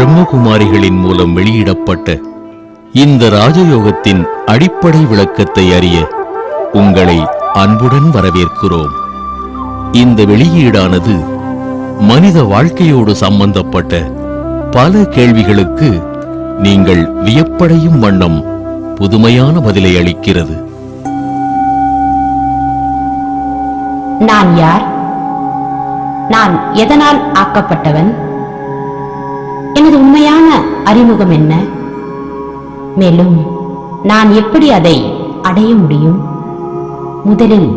பிரம்மகுமாரிகளின் மூலம் வெளியிடப்பட்ட இந்த ராஜயோகத்தின் அடிப்படை விளக்கத்தை அறிய உங்களை அன்புடன் வரவேற்கிறோம். இந்த வெளியீடானது மனித வாழ்க்கையோடு சம்பந்தப்பட்ட பல கேள்விகளுக்கு நீங்கள் வியப்படையும் வண்ணம் புதுமையான பதிலை அளிக்கிறது. நான் யார்? நான் எதனால் ஆக்கப்பட்டவன்? எனது உண்மையான அறிமுகம் என்ன? மேலும் நான் எப்படி அதை அடைய முடியும்? முதலில்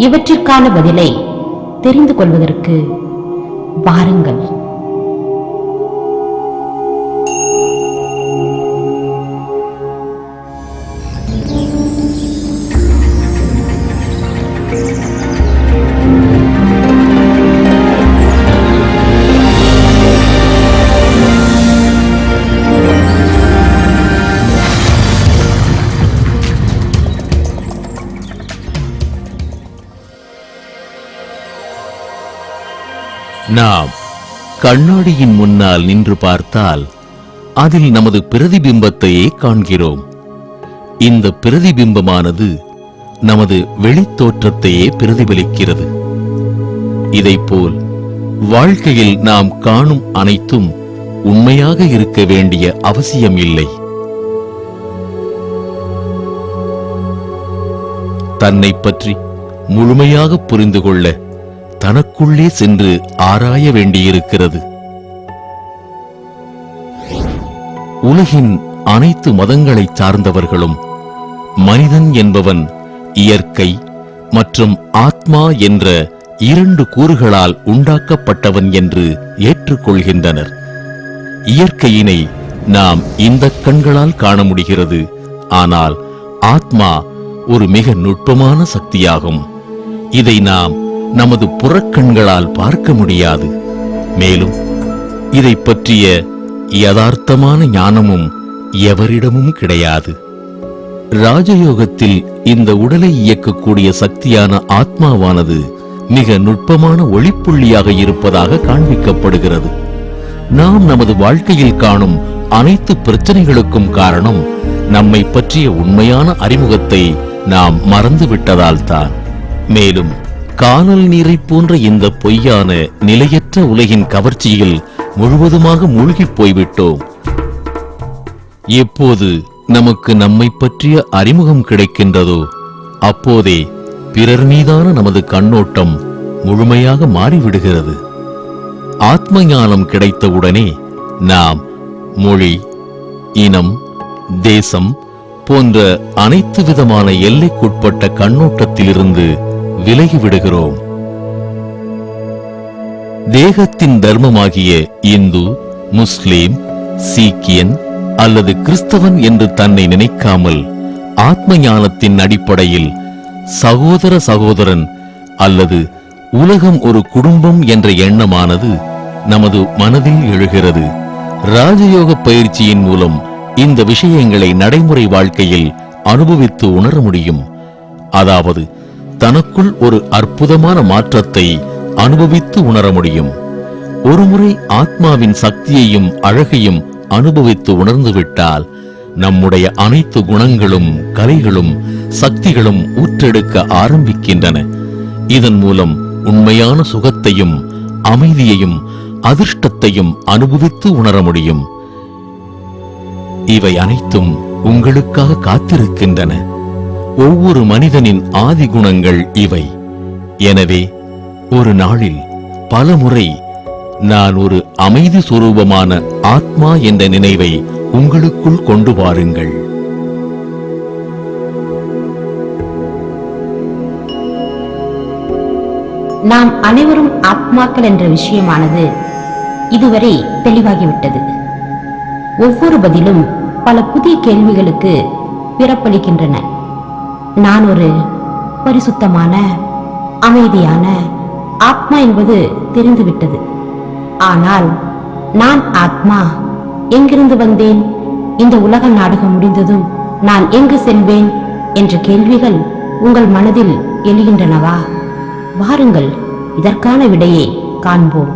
இவற்றிற்கான பதிலை தெரிந்து கொள்வதற்கு வாருங்கள். நாம் கண்ணாடியின் முன்னால் நின்று பார்த்தால் அதில் நமது பிரதிபிம்பத்தையே காண்கிறோம். இந்த பிரதிபிம்பமானது நமது வெளித்தோற்றத்தையே பிரதிபலிக்கிறது. இதைப்போல் வாழ்க்கையில் நாம் காணும் அனைத்தும் உண்மையாக இருக்க வேண்டிய அவசியம் இல்லை. தன்னை பற்றி முழுமையாக புரிந்து கொள்ள தனக்குள்ளே சென்று ஆராய வேண்டியிருக்கிறது. உலகின் அனைத்து மதங்களைச் சார்ந்தவர்களும் மனிதன் என்பவன் இயற்கை மற்றும் ஆத்மா என்ற இரண்டு கூறுகளால் உண்டாக்கப்பட்டவன் என்று ஏற்றுக்கொள்கின்றனர். இயற்கையினை நாம் இந்த கண்களால் காண முடிகிறது. ஆனால் ஆத்மா ஒரு மிக நுட்பமான சக்தியாகும். இதை நாம் நமது புறக்கண்களால் பார்க்க முடியாது. மேலும் இதை பற்றிய யதார்த்தமான ஞானமும் எவரிடமும் கிடையாது. ராஜயோகத்தில் இந்த உடலை இயக்கக்கூடிய சக்தியான ஆத்மாவானது மிக நுட்பமான ஒளிப்புள்ளியாக இருப்பதாக காண்பிக்கப்படுகிறது. நாம் நமது வாழ்க்கையில் காணும் அனைத்து பிரச்சனைகளுக்கும் காரணம் நம்மை பற்றிய உண்மையான அறிமுகத்தை நாம் மறந்துவிட்டதால் தான். மேலும் கானல் நீரை போன்ற இந்த பொய்யான நிலையற்ற உலகின் கவர்ச்சியில் முழுவதுமாக மூழ்கிப் போய்விட்டோம். எப்போது நமக்கு நம்மை பற்றிய அறிமுகம் கிடைக்கின்றதோ அப்போதே பிறர் மீதான நமது கண்ணோட்டம் முழுமையாக மாறிவிடுகிறது. ஆத்ம ஞானம் கிடைத்தவுடனே நாம் மொழி, இனம், தேசம் போன்ற அனைத்து விதமான எல்லைக்குட்பட்ட கண்ணோட்டத்திலிருந்து விலகிவிடுகிறோம். தேகத்தின் தர்மமாகிய இந்து, முஸ்லிம், சீக்கியன் அல்லது கிறிஸ்தவன் என்று தன்னை நினைக்காமல் ஆத்ம ஞானத்தின் அடிப்படையில் சகோதர சகோதரன் அல்லது உலகம் ஒரு குடும்பம் என்ற எண்ணமானது நமது மனதில் எழுகிறது. ராஜயோக பயிற்சியின் மூலம் இந்த விஷயங்களை நடைமுறை வாழ்க்கையில் அனுபவித்து உணர முடியும். அதாவது தனக்குள் ஒரு அற்புதமான மாற்றத்தை அனுபவித்து உணர முடியும். ஒருமுறை ஆத்மாவின் சக்தியையும் அழகையும் அனுபவித்து உணர்ந்துவிட்டால் நம்முடைய அனைத்து குணங்களும் கலைகளும் சக்திகளும் ஊற்றெடுக்க ஆரம்பிக்கின்றன. இதன் மூலம் உண்மையான சுகத்தையும் அமைதியையும் அதிர்ஷ்டத்தையும் அனுபவித்து உணர முடியும். இவை அனைத்தும் உங்களுக்காக காத்திருக்கின்றன. ஒவ்வொரு மனிதனின் ஆதி குணங்கள் இவை. எனவே ஒரு நாளில் பல முறை நான் ஒரு அமைதி சுரூபமான ஆத்மா என்ற நினைவை உங்களுக்குள் கொண்டு வாருங்கள். நாம் அனைவரும் ஆத்மாக்கள் என்ற விஷயமானது இதுவரை தெளிவாகிவிட்டது. ஒவ்வொரு பதிலும் பல புதிய கேள்விகளுக்கு பிறப்பளிக்கின்றன. நான் ஒரு பரிசுத்தமான அமைதியான ஆத்மா என்பது தெரிந்துவிட்டது. ஆனால் நான் ஆத்மா எங்கிருந்து வந்தேன்? இந்த உலக நாடகம் முடிந்ததும் நான் எங்கு செல்வேன் என்ற கேள்விகள் உங்கள் மனதில் எழுகின்றனவா? வாருங்கள், இதற்கான விடையை காண்போம்.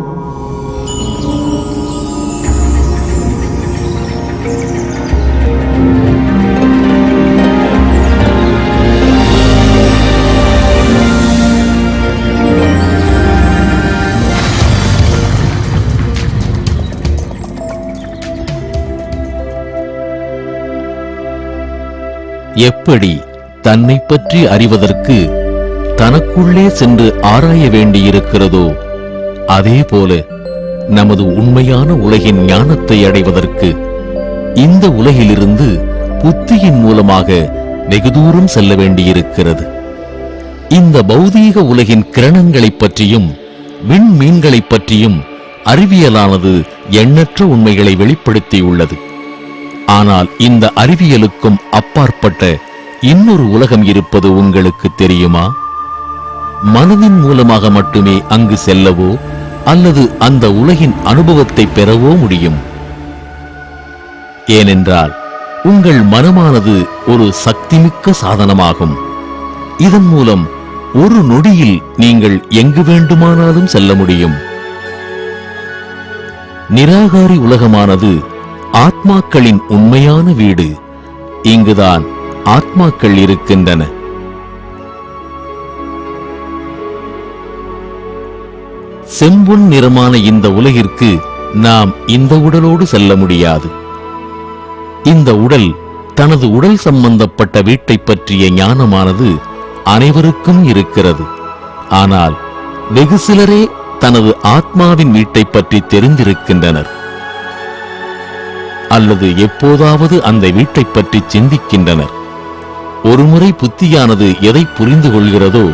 எப்படி தன்னை பற்றி அறிவதற்கு தனக்குள்ளே சென்று ஆராய வேண்டியிருக்கிறதோ, அதேபோல நமது உண்மையான உலகின் ஞானத்தை அடைவதற்கு இந்த உலகிலிருந்து புத்தியின் மூலமாக வெகு தூரம் செல்ல வேண்டியிருக்கிறது. இந்த பௌதீக உலகின் கிரணங்களைப் பற்றியும் விண்மீன்களைப் பற்றியும் அறிவியலானது எண்ணற்ற உண்மைகளை வெளிப்படுத்தியுள்ளது. ஆனால் இந்த அறிவியலுக்கும் அப்பாற்பட்ட இன்னொரு உலகம் இருப்பது உங்களுக்கு தெரியுமா? மனதின் மூலமாக மட்டுமே அங்கு செல்லவோ அல்லது அந்த உலகின் அனுபவத்தை பெறவோ முடியும். ஏனென்றால் உங்கள் மனமானது ஒரு சக்திமிக்க சாதனமாகும். இதன் மூலம் ஒரு நொடியில் நீங்கள் எங்கு வேண்டுமானாலும் செல்ல முடியும். நிராகாரி உலகமானது ஆத்மாக்களின் உண்மையான வீடு. இங்குதான் ஆத்மாக்கள் இருக்கின்றன. செம்பொன் நிறமான இந்த உலகிற்கு நாம் இந்த உடலோடு செல்ல முடியாது. இந்த உடல் தனது உடல் சம்பந்தப்பட்ட வீட்டை பற்றிய ஞானமானது அனைவருக்கும் இருக்கிறது. ஆனால் வெகு சிலரே தனது ஆத்மாவின் வீட்டை பற்றி தெரிந்திருக்கின்றனர், அல்லது எப்போதாவது அந்த வீட்டை பற்றி சிந்திக்கின்றனர். ஒருமுறை புத்தியானது எதை புரிந்து கொள்கிறதோ,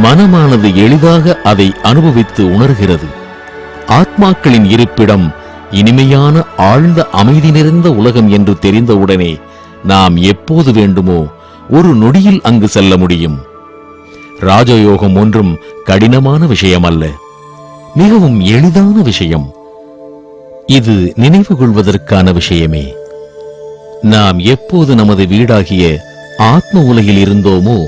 மனமானது எளிதாக அதை அனுபவித்து உணர்கிறது. ஆத்மாக்களின் இருப்பிடம் இனிமையான ஆழ்ந்த அமைதி நிறைந்த உலகம் என்று தெரிந்தவுடனே நாம் எப்போது வேண்டுமோ ஒரு நொடியில் அங்கு செல்ல முடியும். ராஜயோகம் ஒன்றும் கடினமான விஷயம் அல்ல, மிகவும் எளிதான விஷயம். இது நினைவு கொள்வதற்கான விஷயமே. நாம் எப்போது நமது வீடாகிய ஆத்ம உலகில் இருந்தோமோ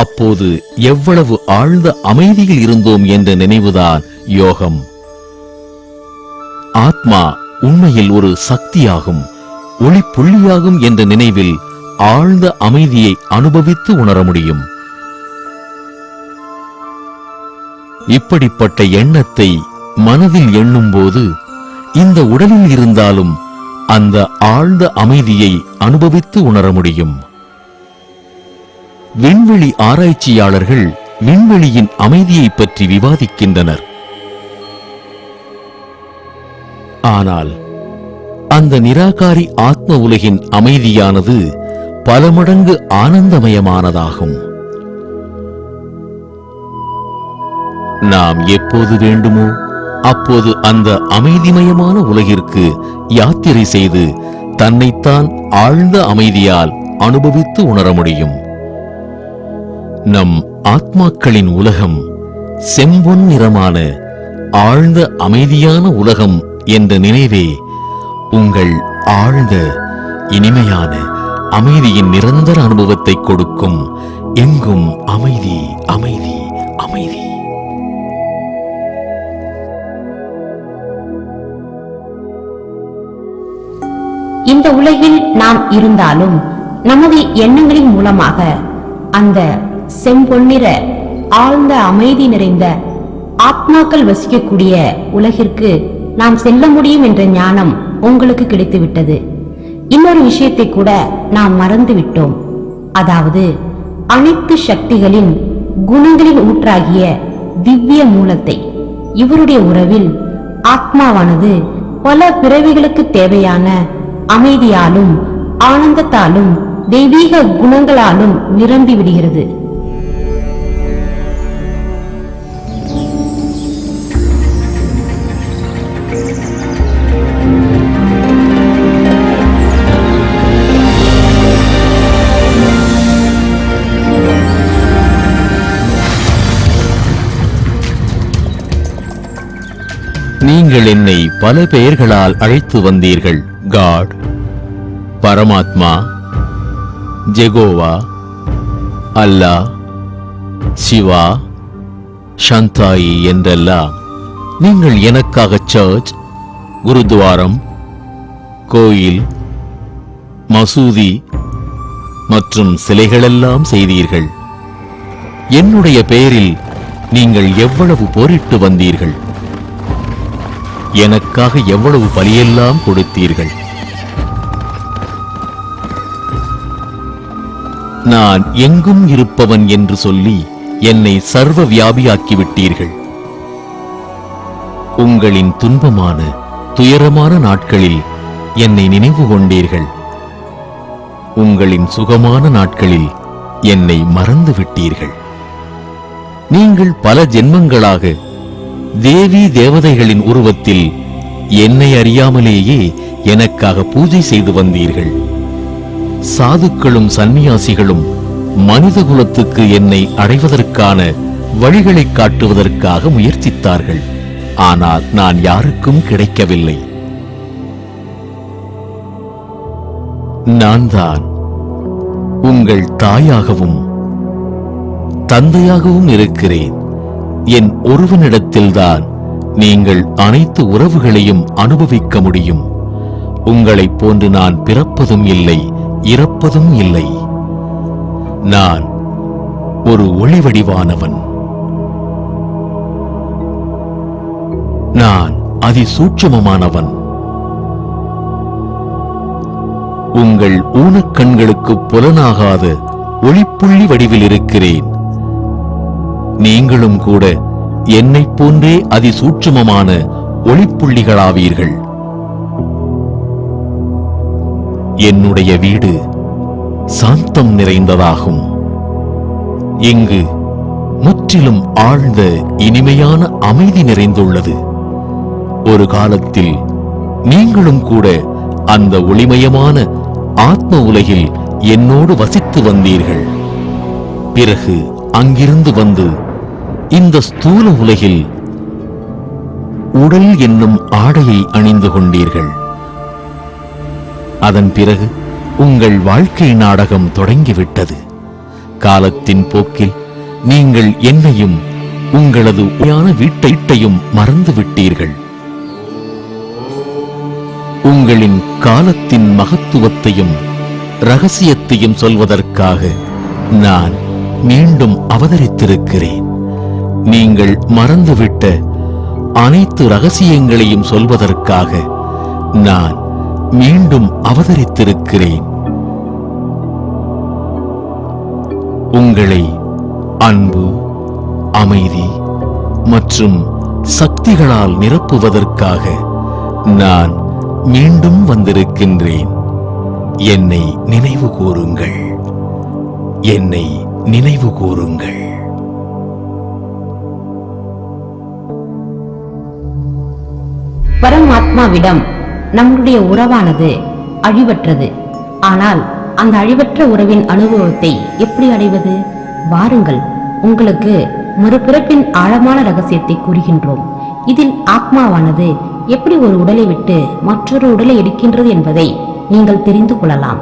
அப்போது எவ்வளவு ஆழ்ந்த அமைதியில் இருந்தோம் என்ற நினைவுதான் யோகம். ஆத்மா உண்மையில் ஒரு சக்தியாகும், ஒளிப்புள்ளியாகும் என்ற நினைவில் ஆழ்ந்த அமைதியை அனுபவித்து உணர முடியும். இப்படிப்பட்ட எண்ணத்தை மனதில் எண்ணும்போது இந்த உடலில் இருந்தாலும் அந்த ஆழ்ந்த அமைதியை அனுபவித்து உணர முடியும். விண்வெளி ஆராய்ச்சியாளர்கள் விண்வெளியின் அமைதியை பற்றி விவாதிக்கின்றனர். ஆனால் அந்த நிராகாரி ஆத்ம உலகின் அமைதியானது பல மடங்கு ஆனந்தமயமானதாகும். நாம் எப்போது வேண்டுமோ அப்போது அந்த அமைதிமயமான உலகிற்கு யாத்திரை செய்து தன்னைத்தான் ஆழ்ந்த அமைதியால் அனுபவித்து உணர முடியும். நம் ஆத்மாக்களின் உலகம் செம்பொன் நிறமான ஆழ்ந்த அமைதியான உலகம் என்ற நினைவே உங்கள் ஆழ்ந்த இனிமையான அமைதியின் நிரந்தர அனுபவத்தை கொடுக்கும். எங்கும் அமைதி, அமைதி, அமைதி. இந்த உலகில் நாம் இருந்தாலும் நமது எண்ணங்களின் மூலமாக அந்த செம்பொன்னிற ஆழ்ந்த அமைதி நிறைந்த ஆத்மாக்கள் வசிக்கக்கூடிய உலகிற்கு நாம் செல்ல முடியும் என்ற ஞானம் உங்களுக்கு கிடைத்துவிட்டது. இன்னொரு விஷயத்தை கூட நாம் மறந்துவிட்டோம். அதாவது அனைத்து சக்திகளின் குணங்களின் ஊற்றாகிய திவ்ய மூலத்தை. இவருடைய உறவில் ஆத்மாவானது பல பிறவிகளுக்கு தேவையான அமைதியாலும் ஆனந்தத்தாலும் தெய்வீக குணங்களாலும் நிரம்பி விடுகிறது. நீங்கள் என்னை பல பெயர்களால் அழைத்து வந்தீர்கள். காட், பரமாத்மா, ஜெகோவா, அல்லாஹ், சிவா, சந்தாயி என்றெல்லாம் நீங்கள் எனக்காக சர்ச், குருத்வாரம், கோயில், மசூதி மற்றும் சிலைகளெல்லாம் செய்தீர்கள். என்னுடைய பெயரில் நீங்கள் எவ்வளவு போரிட்டு வந்தீர்கள், எனக்காக எவ்வளவு பலியெல்லாம் கொடுத்தீர்கள். நான் எங்கும் இருப்பவன் என்று சொல்லி என்னை சர்வ வியாபியாக்கிவிட்டீர்கள். உங்களின் துன்பமான துயரமான நாட்களில் என்னை நினைவு கொண்டீர்கள். உங்களின் சுகமான நாட்களில் என்னை மறந்து விட்டீர்கள். நீங்கள் பல ஜென்மங்களாக தேவி தேவதைகளின் உருவத்தில் என்னை அறியாமலேயே எனக்காக பூஜை செய்து வந்தீர்கள். சாதுக்களும் சந்நியாசிகளும் மனித குலத்துக்கு என்னை அடைவதற்கான வழிகளை காட்டுவதற்காக முயற்சித்தார்கள். ஆனால் நான் யாருக்கும் கிடைக்கவில்லை. நான் தான் உங்கள் தாயாகவும் தந்தையாகவும் இருக்கிறேன். என் ஒருவனிடத்தில்தான் நீங்கள் அனைத்து உறவுகளையும் அனுபவிக்க முடியும். உங்களைப் போன்று நான் பிறப்பதும் இல்லை, இறப்பதும் இல்லை. நான் ஒரு ஒளி வடிவானவன். நான் அதிசூட்சமமானவன். உங்கள் ஊனக்கண்களுக்கு புலனாகாத ஒளிப்புள்ளி வடிவில் இருக்கிறேன். நீங்களும் கூட என்னைப் போன்றே அதிசூட்சமமான ஒளிப்புள்ளிகளாவீர்கள். என்னுடைய வீடு சாந்தம் நிறைந்ததாகும். இங்கு முற்றிலும் ஆழ்ந்த இனிமையான அமைதி நிறைந்துள்ளது. ஒரு காலத்தில் நீங்களும் கூட அந்த ஒளிமயமான ஆத்ம உலகில் என்னோடு வசித்து வந்தீர்கள். பிறகு அங்கிருந்து வந்து இந்த ஸ்தூல உலகில் உடல் என்னும் ஆடையை அணிந்து கொண்டீர்கள். அதன் பிறகு உங்கள் வாழ்க்கை நாடகம் தொடங்கிவிட்டது. காலத்தின் போக்கில் நீங்கள் என்னையும் உங்களது உண்மையான வீட்டையும் மறந்து விட்டீர்கள். உங்களின் காலத்தின் மகத்துவத்தையும் ரகசியத்தையும் சொல்வதற்காக நான் மீண்டும் அவதரித்திருக்கிறேன். நீங்கள் மறந்துவிட்ட அனைத்து ரகசியங்களையும் சொல்வதற்காக நான் மீண்டும் அவதரித்திருக்கிறேன். உங்களை அன்பு, அமைதி மற்றும் சக்திகளால் நிரப்புவதற்காக நான் மீண்டும் வந்திருக்கின்றேன். என்னை நினைவு கூறுங்கள், என்னை நினைவு கூறுங்கள். பரமாத்மாவிடம் நம்முடைய உறவானது அழிவற்றது. ஆனால் அந்த அழிவற்ற உறவின் அனுபவத்தை எப்படி அடைவது? வாருங்கள், உங்களுக்கு மறுபிறப்பின் ஆழமான ரகசியத்தை கூறுகின்றோம். இதில் ஆத்மாவானது எப்படி ஒரு உடலை விட்டு மற்றொரு உடலை எடுக்கின்றது என்பதை நீங்கள் தெரிந்து கொள்ளலாம்.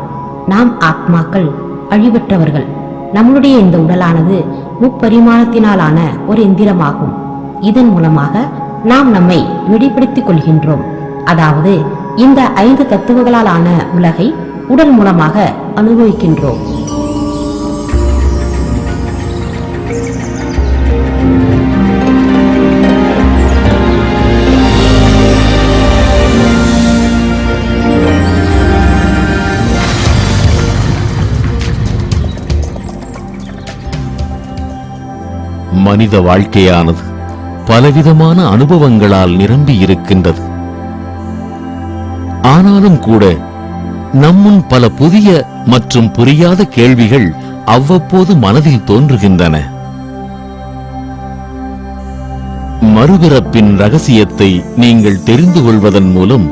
நாம் ஆத்மாக்கள் அழிவற்றவர்கள். நம்முடைய இந்த உடலானது முப்பரிமாணத்தினாலான ஒரு எந்திரமாகும். இதன் மூலமாக நாம் நம்மை வெளிப்படுத்திக் கொள்கின்றோம். அதாவது இந்த 5 தத்துவங்களாலான உலகை உடல் மூலமாக அனுபவிக்கின்றோம். மனித வாழ்க்கையானது பலவிதமான அனுபவங்களால் நிரம்பி இருக்கின்றது. ஆனாலும் கூட நம்முன் பல புதிய மற்றும் புரியாத கேள்விகள் அவ்வப்போது மனதில் தோன்றுகின்றன. மறுபிறப்பின் ரகசியத்தை நீங்கள் தெரிந்து கொள்வதன் மூலம்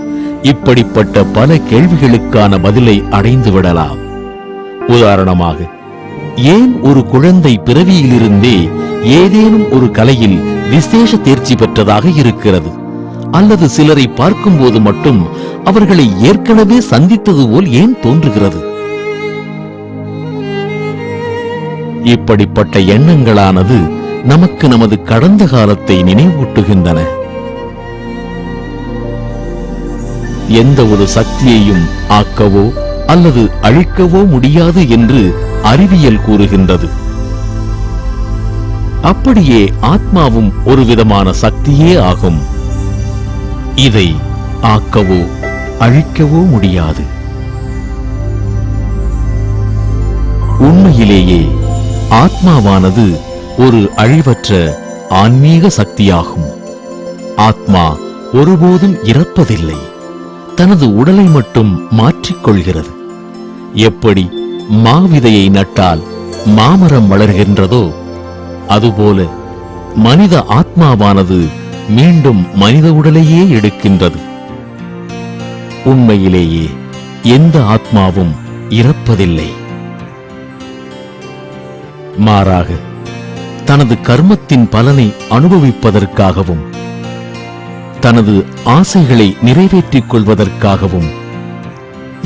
இப்படிப்பட்ட பல கேள்விகளுக்கான பதிலை அடைந்து விடலாம். உதாரணமாக, ஏன் ஒரு குழந்தை பிறவியிலிருந்தே ஏதேனும் ஒரு கலையில் விசேஷ தேர்ச்சி பெற்றதாக இருக்கிறது? அல்லது சிலரை பார்க்கும்போது மட்டும் அவர்களை ஏற்கனவே சந்தித்தது போல் ஏன் தோன்றுகிறது? இப்படிப்பட்ட எண்ணங்களானது நமக்கு நமது கடந்த காலத்தை நினைவூட்டுகின்றன. எந்த ஒரு சக்தியையும் ஆக்கவோ அல்லது அழிக்கவோ முடியாது என்று அறிவியல் கூறுகின்றது. அப்படியே ஆத்மாவும் ஒரு விதமான சக்தியே ஆகும். இதை ஆக்கவோ அழிக்கவோ முடியாது. உண்மையிலேயே ஆத்மாவானது ஒரு அழிவற்ற ஆன்மீக சக்தியாகும். ஆத்மா ஒருபோதும் இறப்பதில்லை, தனது உடலை மட்டும் மாற்றிக்கொள்கிறது. எப்படி மாவிதையை நட்டால் மாமரம் வளர்கின்றதோ அதுபோல மனித ஆத்மாவானது மீண்டும் மனித உடலையே எடுக்கின்றது. உண்மையிலேயே எந்த ஆத்மாவும் இறப்பதில்லை. மாறாக தனது கர்மத்தின் பலனை அனுபவிப்பதற்காகவும் தனது ஆசைகளை நிறைவேற்றிக் கொள்வதற்காகவும்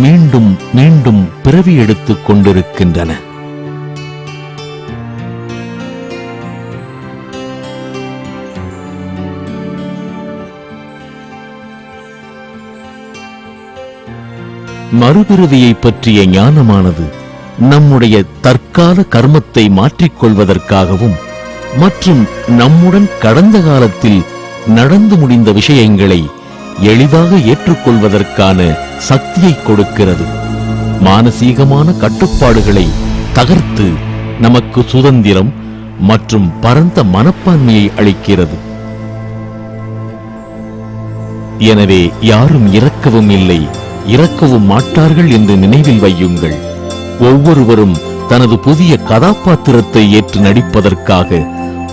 மீண்டும் மீண்டும் பிறவி எடுத்துக் கொண்டிருக்கின்றன. மறுபிறவியை பற்றிய ஞானமானது நம்முடைய தற்கால கர்மத்தை மாற்றிக்கொள்வதற்காகவும் மற்றும் நம்முடன் கடந்த காலத்தில் நடந்து முடிந்த விஷயங்களை எளிதாக ஏற்றுக்கொள்வதற்கான சக்தியை கொடுக்கிறது. மானசீகமான கட்டுப்பாடுகளை தகர்த்து நமக்கு சுதந்திரம் மற்றும் பரந்த மனப்பான்மையை அளிக்கிறது. எனவே யாரும் இறக்கவும் இல்லை, இறக்கவும் மாட்டார்கள் என்று நினைவில் வையுங்கள். ஒவ்வொருவரும் தனது புதிய கதாபாத்திரத்தை ஏற்று நடிப்பதற்காக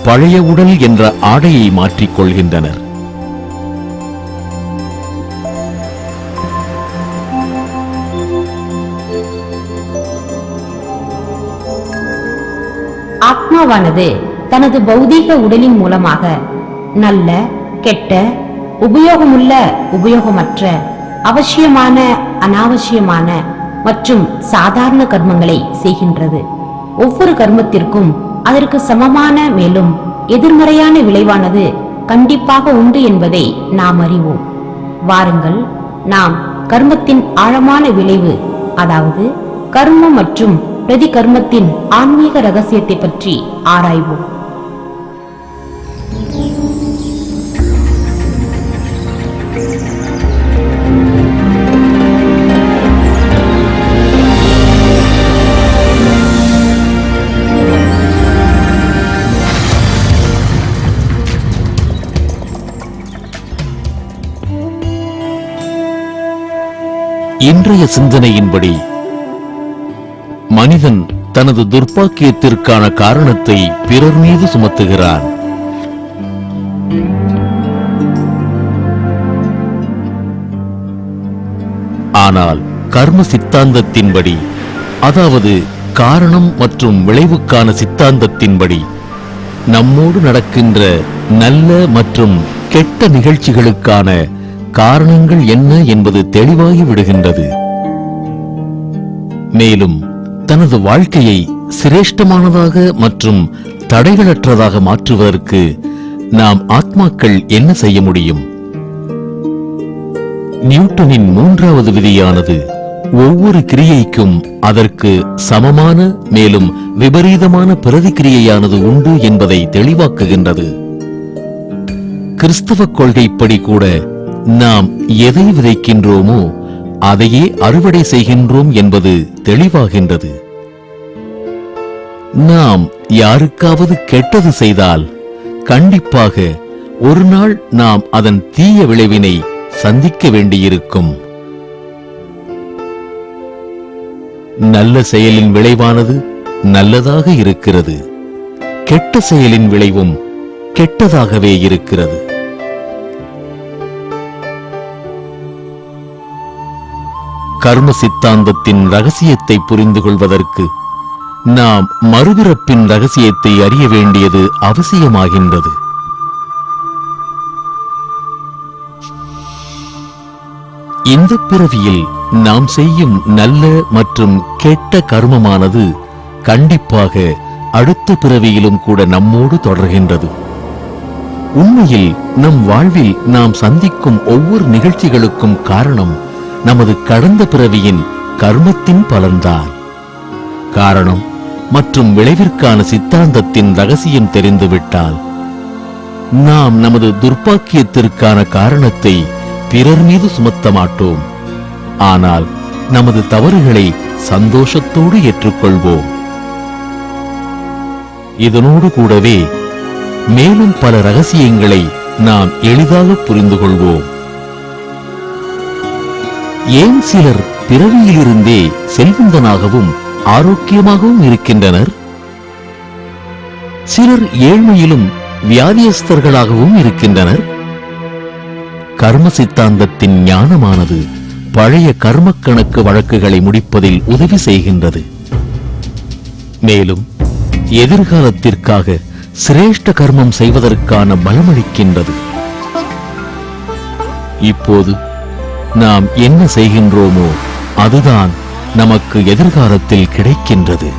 பழைய உடல் என்ற ஆடையை மாற்றிக் கொள்கின்றனர். ஆத்மாவானது தனது பௌதீக உடலின் மூலமாக நல்ல, கெட்ட, உபயோகமுள்ள, உபயோகமற்ற, அவசியமான, அனாவசியமான மற்றும் சாதாரண கர்மங்களை செய்கின்றது. ஒவ்வொரு கர்மத்திற்கும் அதற்கு சமமான மேலும் எதிர்மறையான விளைவானது கண்டிப்பாக உண்டு என்பதை நாம் அறிவோம். வாருங்கள், நாம் கர்மத்தின் ஆழமான விளைவு, அதாவது கர்மம் மற்றும் பிரதி கர்மத்தின் ஆன்மீக ரகசியத்தை பற்றி ஆராய்வோம். இன்றைய சிந்தனையின்படி மனிதன் தனது துர்ப்பாக்கியத்திற்கான காரணத்தை பிறர் மீது சுமத்துகிறான். ஆனால் கர்ம சித்தாந்தத்தின்படி, அதாவது காரணம் மற்றும் விளைவுக்கான சித்தாந்தத்தின்படி, நம்மோடு நடக்கின்ற நல்ல மற்றும் கெட்ட நிகழ்ச்சிகளுக்கான காரணங்கள் என்ன என்பது தெளிவாகி விடுகின்றது. மேலும் தனது வாழ்க்கையை சிரேஷ்டமானதாக மற்றும் தடைகளற்றதாக மாற்றுவதற்கு நாம் ஆத்மாக்கள் என்ன செய்ய முடியும்? நியூட்டனின் 3வது விதியானது ஒவ்வொரு கிரியைக்கும் அதற்கு சமமான மேலும் விபரீதமான பிரதிக்கிரியையானது உண்டு என்பதை தெளிவாக்குகின்றது. கிறிஸ்தவ கொள்கைப்படி கூட நாம் எதை விதைக்கின்றோமோ அதையே அறுவடை செய்கின்றோம் என்பது தெளிவாகின்றது. நாம் யாருக்காவது கெட்டது செய்தால் கண்டிப்பாக ஒரு நாள் நாம் அதன் தீய விளைவினை சந்திக்க வேண்டியிருக்கும். நல்ல செயலின் விளைவானது நல்லதாக இருக்கிறது, கெட்ட செயலின் விளைவும் கெட்டதாகவே இருக்கிறது. கர்ம சித்தாந்தத்தின் ரகசியத்தை புரிந்து கொள்வதற்கு நாம் மறுபிறப்பின் ரகசியத்தை அறிய வேண்டியது அவசியமாகின்றது. இந்த பிறவியில் நாம் செய்யும் நல்ல மற்றும் கெட்ட கர்மமானது கண்டிப்பாக அடுத்த பிறவியிலும் கூட நம்மோடு தொடர்கின்றது. உண்மையில் நம் வாழ்வில் நாம் சந்திக்கும் ஒவ்வொரு நிகழ்ச்சிகளுக்கும் காரணம் நமது கடந்த பிறவியின் கர்மத்தின் பலன்தான். காரணம் மற்றும் விளைவிற்கான சித்தாந்தத்தின் ரகசியம் தெரிந்துவிட்டால் நாம் நமது துர்ப்பாக்கியத்திற்கான காரணத்தை பிறர் மீது சுமத்த மாட்டோம். ஆனால் நமது தவறுகளை சந்தோஷத்தோடு ஏற்றுக்கொள்வோம். இதனோடு கூடவே மேலும் பல ரகசியங்களை நாம் எளிதாக புரிந்து கொள்வோம். ஏன் சிலர் பிறவியிலிருந்தே செல்வந்தனாகவும் ஆரோக்கியமாகவும் இருக்கின்றனர்? சிலர் ஏழ்மையிலும் வியாதியஸ்தர்களாகவும் இருக்கின்றனர். கர்ம சித்தாந்தத்தின் ஞானமானது பழைய கர்ம கணக்கு வழக்குகளை முடிப்பதில் உதவி செய்கின்றது. மேலும் எதிர்காலத்திற்காக சிரேஷ்ட கர்மம் செய்வதற்கான பலமளிக்கின்றது. இப்போது நாம் என்ன செய்கின்றோமோ அதுதான் நமக்கு எதிர்காலத்தில் கிடைக்கின்றது.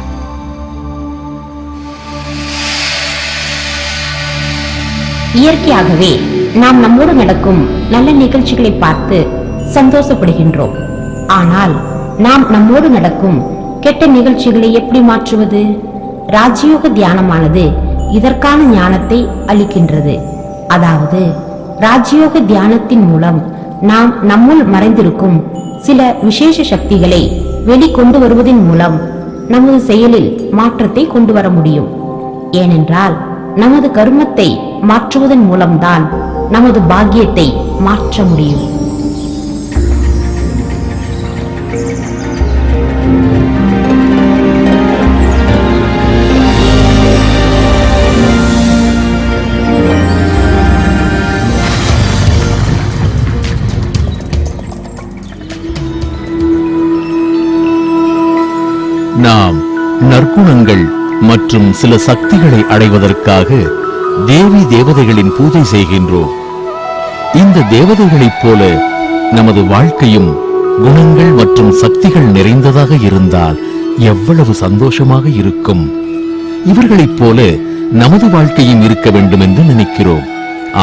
இயற்கையாகவே நாம் நம்மோடு நடக்கும் நல்ல நிகழ்ச்சிகளை பார்த்து சந்தோஷப்படுகின்றோம். ஆனால் நாம் நம்மோடு நடக்கும் கெட்ட நிகழ்ச்சிகளை எப்படி மாற்றுவது? ராஜயோக தியானமானது இதற்கான ஞானத்தை அளிக்கின்றது. அதாவது ராஜயோக தியானத்தின் மூலம் நாம் நம்முள் மறைந்திருக்கும் சில விசேஷ சக்திகளை வெளிக்கொண்டு வருவதன் மூலம் நமது செயலில் மாற்றத்தை கொண்டு வர முடியும். ஏனென்றால் நமது கர்மத்தை மாற்றுவதன் மூலம்தான் நமது பாக்கியத்தை மாற்ற முடியும். நாம் நற்குணங்கள் மற்றும் சில சக்திகளை அடைவதற்காக தேவி தேவதைகளின் பூஜை செய்கின்றோம். இந்த தேவதைகளைப் போல நமது வாழ்க்கையும் குணங்கள் மற்றும் சக்திகள் நிறைந்ததாக இருந்தால் எவ்வளவு சந்தோஷமாக இருக்கும். இவர்களைப் போல நமது வாழ்க்கையும் இருக்க வேண்டும் என்று நினைக்கிறோம்.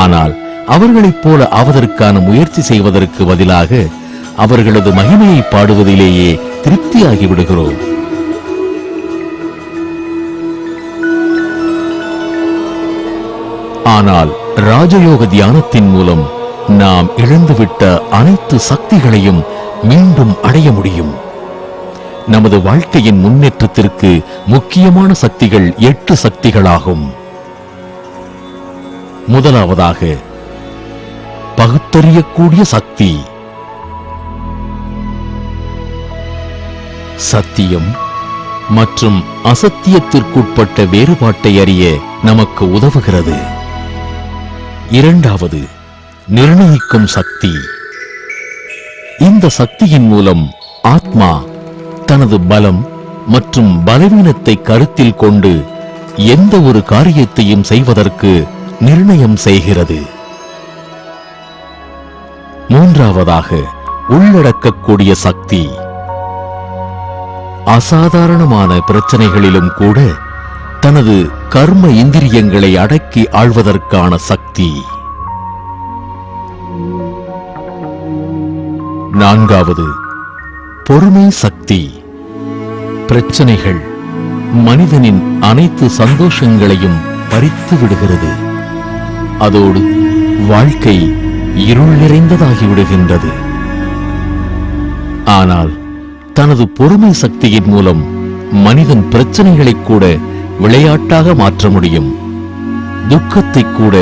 ஆனால் அவர்களைப் போல ஆவதற்கான முயற்சி செய்வதற்கு பதிலாக அவர்களது மகிமையை பாடுவதிலேயே திருப்தியாகி விடுகிறோம். ஆனால் ராஜயோக தியானத்தின் மூலம் நாம் இழந்துவிட்ட அனைத்து சக்திகளையும் மீண்டும் அடைய முடியும். நமது வாழ்க்கையின் முன்னேற்றத்திற்கு முக்கியமான சக்திகள் 8 சக்திகளாகும். முதலாவதாக பகுத்தறியக்கூடிய சக்தி. சத்தியம் மற்றும் அசத்தியத்திற்குட்பட்ட வேறுபாட்டை அறிய நமக்கு உதவுகிறது. இரண்டாவது நிர்ணயிக்கும் சக்தி. இந்த சக்தியின் மூலம் ஆத்மா தனது பலம் மற்றும் பலவீனத்தை கருத்தில் கொண்டு எந்த ஒரு காரியத்தையும் செய்வதற்கு நிர்ணயம் செய்கிறது. மூன்றாவதாக உள்ளடக்கக்கூடிய சக்தி. அசாதாரணமான பிரச்சனைகளிலும் கூட தனது கர்ம இந்திரியங்களை அடக்கி ஆள்வதற்கான சக்தி. நான்காவது பொறுமை சக்தி. பிரச்சனைகள் மனிதனின் அனைத்து சந்தோஷங்களையும் பறித்து விடுகிறது. அதோடு வாழ்க்கை இருள் நிறைந்ததாகி விடுகின்றது. ஆனால் தனது பொறுமை சக்தியின் மூலம் மனிதன் பிரச்சனைகளை கூட விளையாட்டாக மாற்ற முடியும். துக்கத்தை கூட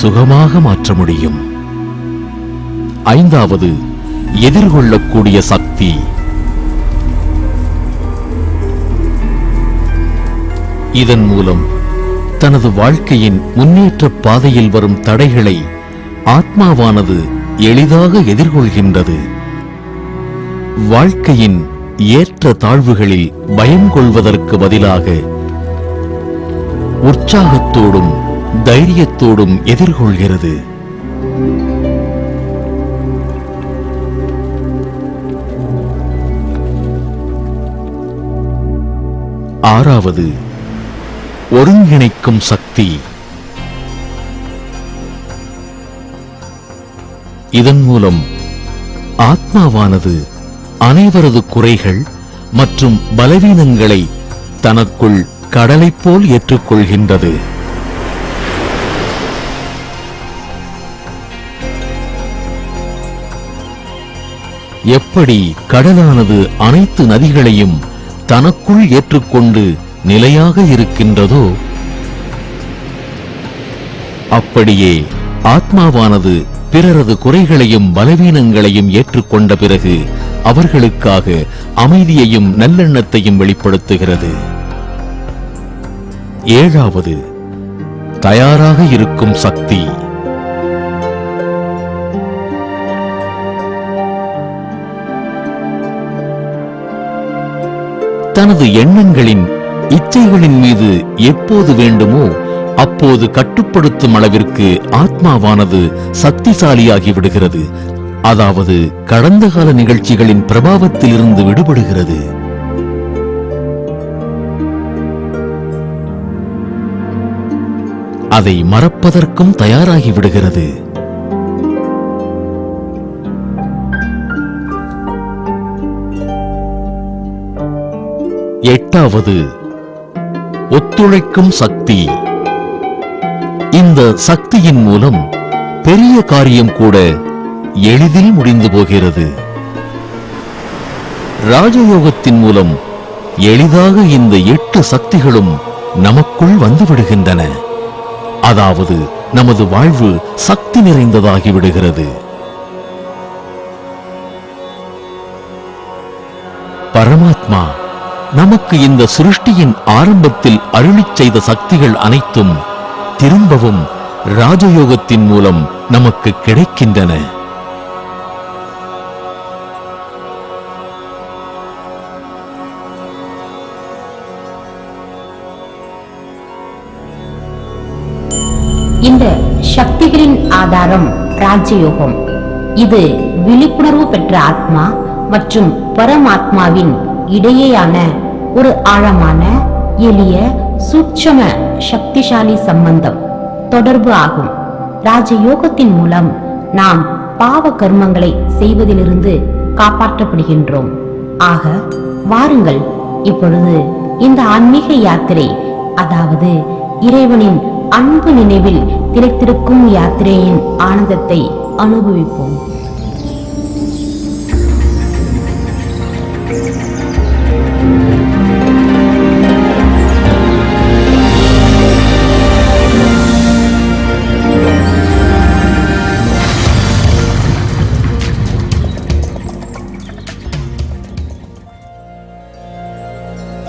சுகமாக மாற்ற முடியும். ஐந்தாவது எதிர்கொள்ளக்கூடிய சக்தி. இதன் மூலம் தனது வாழ்க்கையின் முன்னேற்ற பாதையில் வரும் தடைகளை ஆத்மாவானது எளிதாக எதிர்கொள்கின்றது. வாழ்க்கையின் ஏற்ற தாழ்வுகளில் பயம் கொள்வதற்கு பதிலாக உற்சாகத்தோடும் தைரியத்தோடும் எதிர்கொள்கிறது. ஆறாவது ஒருங்கிணைக்கும் சக்தி. இதன் மூலம் ஆத்மாவானது அனைவரது குறைகள் மற்றும் பலவீனங்களை தனக்குள் கடலைப் போல் ஏற்றுக்கொள்கின்றது. எப்படி கடலானது அனைத்து நதிகளையும் தனக்குள் ஏற்றுக்கொண்டு நிலையாக இருக்கின்றதோ அப்படியே ஆத்மாவானது பிறரது குறைகளையும் பலவீனங்களையும் ஏற்றுக்கொண்ட பிறகு அவர்களுக்காக அமைதியையும் நல்லெண்ணத்தையும் வெளிப்படுத்துகிறது. ஏழாவது, தயாராக இருக்கும் சக்தி. தனது எண்ணங்களின் இச்சைகளின் மீது எப்போது வேண்டுமோ அப்போது கட்டுப்படுத்தும் அளவிற்கு ஆத்மாவானது சக்திசாலியாகி விடுகிறது. அதாவது கடந்த கால நிகழ்ச்சிகளின் பிரபாவத்திலிருந்து விடுபடுகிறது. அதை மறப்பதற்கும் தயாராகி விடுகிறது. எட்டாவது, ஒத்துழைக்கும் சக்தி. இந்த சக்தியின் மூலம் பெரிய காரியம் கூட எளிதில் முடிந்து போகிறது. ராஜயோகத்தின் மூலம் எளிதாக இந்த 8 சக்திகளும் நமக்குள் வந்துவிடுகின்றன. அதாவது நமது வாழ்வு சக்தி நிறைந்ததாகி விடுகிறது. பரமாத்மா நமக்கு இந்த சிருஷ்டியின் ஆரம்பத்தில் அருளிச் செய்த சக்திகள் அனைத்தும் திரும்பவும் ராஜயோகத்தின் மூலம் நமக்கு கிடைக்கின்றன. இந்த சக்திகளின் ஆதாரம் ராஜயோகம். இது விழிப்புணர்வு பெற்ற ஆத்மா மற்றும் பரமாத்மாவின் இடையேயான ஒரு ஆழமான, எளிய, சூட்சம சக்திசாலி சம்பந்தம், தொடர்பு ஆகும். ராஜயோகத்தின் மூலம் நாம் பாவ கர்மங்களை செய்வதிலிருந்து காப்பாற்றப்படுகின்றோம். ஆக வாருங்கள் இப்பொழுது இந்த ஆன்மீக யாத்திரை, அதாவது இறைவனின் அன்பு நினைவில் திளைத்திருக்கும் யாத்திரையின் ஆனந்தத்தை அனுபவிப்போம்.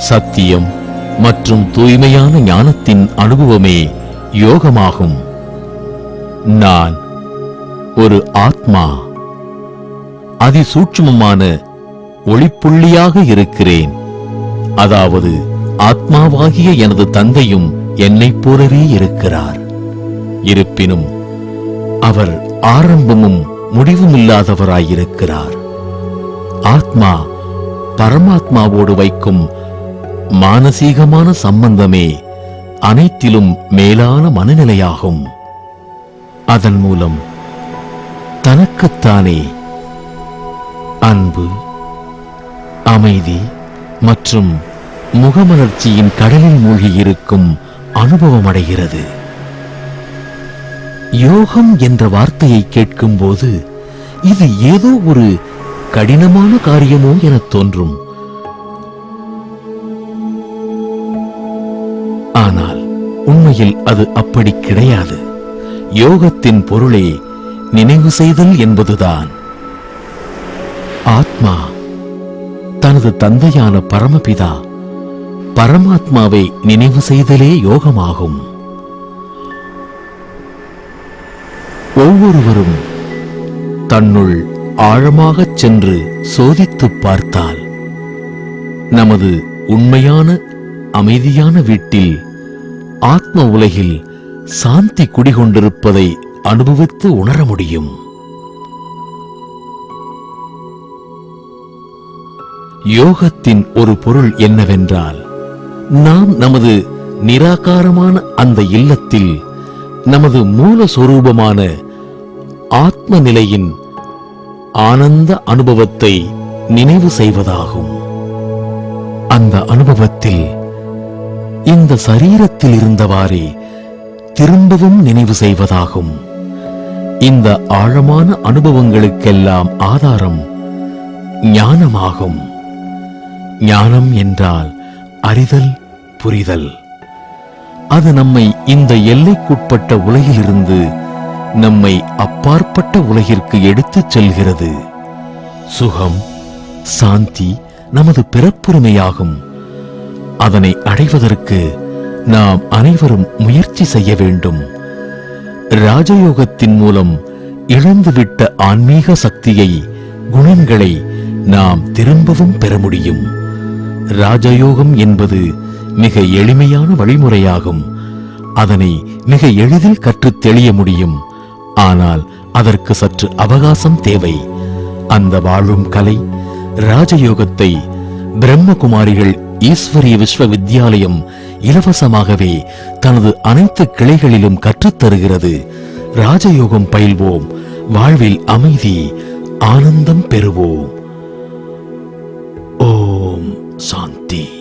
சத்தியம் மற்றும் தூய்மையான ஞானத்தின் அனுபவமே யோகமாகும். நான் ஒரு ஆத்மா, அதிசூட்சுமமான ஒளிப்புள்ளியாக இருக்கிறேன். அதாவது ஆத்மாவாகிய எனது தந்தையும் என்னைப் போலவே இருக்கிறார். இருப்பினும் அவர் ஆரம்பமும் முடிவுமில்லாதவராயிருக்கிறார். ஆத்மா பரமாத்மாவோடு வைக்கும் மானசீகமான சம்பந்தமே அனைத்திலும் மேலான மனநிலையாகும். அதன் மூலம் தனக்குத்தானே அன்பு, அமைதி மற்றும் முகமலர்ச்சியின் கடலில் மூழ்கியிருக்கும் அனுபவம் அடைகிறது. யோகம் என்ற வார்த்தையை கேட்கும்போது இது ஏதோ ஒரு கடினமான காரியமோ எனத் தோன்றும். ஆனால் உண்மையில் அது அப்படி கிடையாது. யோகத்தின் பொருளே நினைவு செய்தல் என்பதுதான். ஆத்மா தனது தந்தையான பரமபிதா பரமாத்மாவை நினைவு செய்தலே யோகமாகும். ஒவ்வொருவரும் தன்னுள் ஆழமாகச் சென்று சோதித்துப் பார்த்தால் நமது உண்மையான அமைதியான வீட்டில், ஆத்ம உலகில் சாந்தி குடிகொண்டிருப்பதை அனுபவித்து உணர முடியும். யோகத்தின் ஒரு பொருள் என்னவென்றால், நாம் நமது நிராகாரமான அந்த இல்லத்தில் நமது மூல சொரூபமான ஆத்ம நிலையின் ஆனந்த அனுபவத்தை நினைவு செய்வதாகும். அந்த அனுபவத்தில் இந்த சரீரத்தில் இருந்தவாறே திரும்பவும் நினைவு செய்வதாகும். இந்த ஆழமான அனுபவங்களுக்கெல்லாம் ஆதாரம் ஞானமாகும். ஞானம் என்றால் அறிதல், புரிதல். அது நம்மை இந்த எல்லைக்குட்பட்ட உலகிலிருந்து நம்மை அப்பாற்பட்ட உலகிற்கு எடுத்துச் செல்கிறது. சுகம், சாந்தி நமது பிறப்புரிமையாகும். அதனை அடைவதற்கு நாம் அனைவரும் முயற்சி செய்ய வேண்டும். ராஜயோகத்தின் மூலம் இழந்துவிட்ட ஆன்மீக சக்தியை, குணங்களை நாம் திரும்பவும் பெற முடியும். ராஜயோகம் என்பது மிக எளிமையான வழிமுறையாகும். அதனை மிக எளிதில் கற்றுத் தெளிய முடியும். ஆனால் அதற்கு சற்று அவகாசம் தேவை. அந்த வாழும் கலை ராஜயோகத்தை பிரம்மகுமாரிகள் ஈஸ்வரிய விஸ்வவித்யாலயம் இலவசமாகவே தனது அனைத்து கிளைகளிலும் கற்றுத்தருகிறது. ராஜயோகம் பயில்வோம், வாழ்வில் அமைதி, ஆனந்தம் பெறுவோம். ஓம் சாந்தி.